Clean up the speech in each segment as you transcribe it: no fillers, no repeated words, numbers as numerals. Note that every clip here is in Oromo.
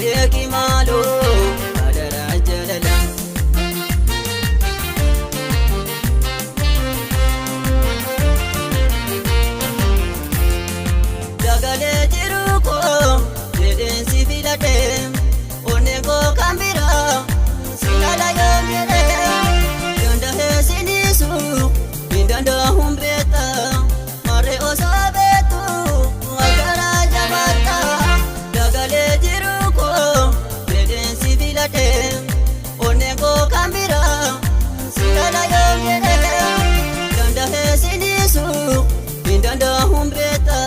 beeki maaloo adaraa jaalala. Dagalee jiru koo jedheen si filadhee onnee koo kan biraa si lala yoo jedhee danda'ee si dhiisu hin danda'uun beekta marree osoo beektu akaraa jabaata. Dagalee jiru koo jedheen si filadhee onnee koo kan biraa si lala yoo jedhee danda'ee si dhiisu hin danda'uun beekta.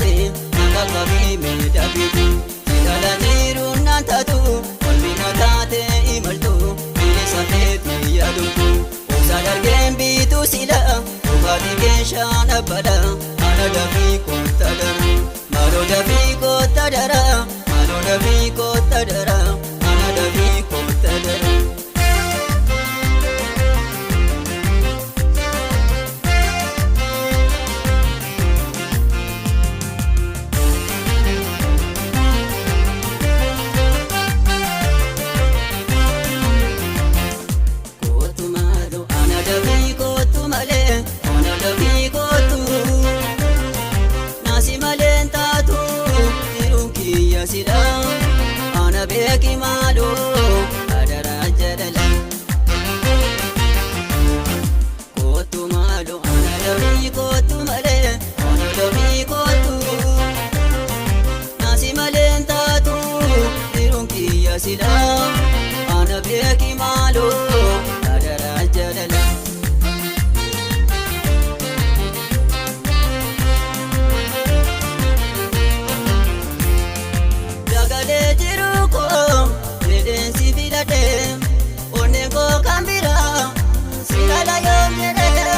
Nakabii miidhagdu jidala jiruun naan taatu walbina taate imaltu bilisa keetti yaadumtu obsa dargeen biitu sila dhugaatii keeshaan abbadha ana dafii kotta dara maaloo dafii kotta dara maaloo dafii kotta dara ana dafii kotta dara. Ana beeki maaloo adaraa jaalala. Kootu maaloo ana dafii kootu malee ana dafii kootu naasi malee taatu dhiiruun kiyya silaa. Ana beeki maaloo adaraa jaalala. Dagalee jiru koo jedheen si filadhee onnee koo kan biraa si lala yoo jedhee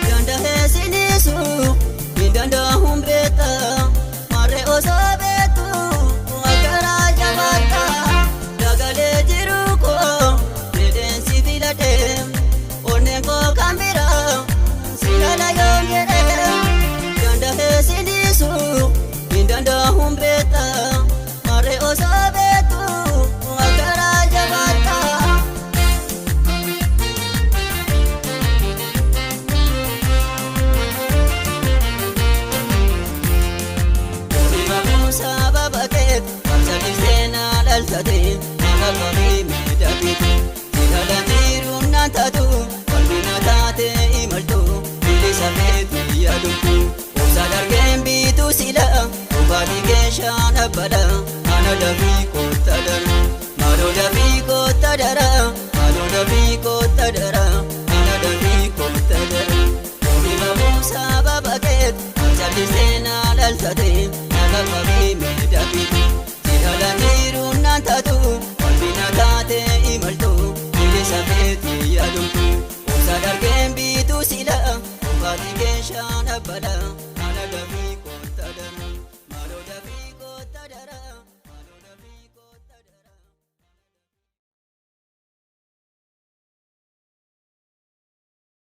danda'ee si dhiisu hin danda'uun beekta marree osoo beektu akaraa jabaata. Dagalee jiru koo jedheen si filadhee onnee koo kan biraa si lala yoo jedhee danda'ee si dhiisu hin danda'uun beekta. Osoo beektu akaraa jabaata. Dhiba kuusaa babakeet qabsa seenaa dhaltate nakabii miidhagdu jidala jiruun naan taatu walbina taate imaltu bilisa keetti yaadumtu obsa dargeen biitu sila dhugaatii keeshaan abbadha. Ana dafii kotta dara maaloo dafii kotta dara maaloo dafii kotta dara.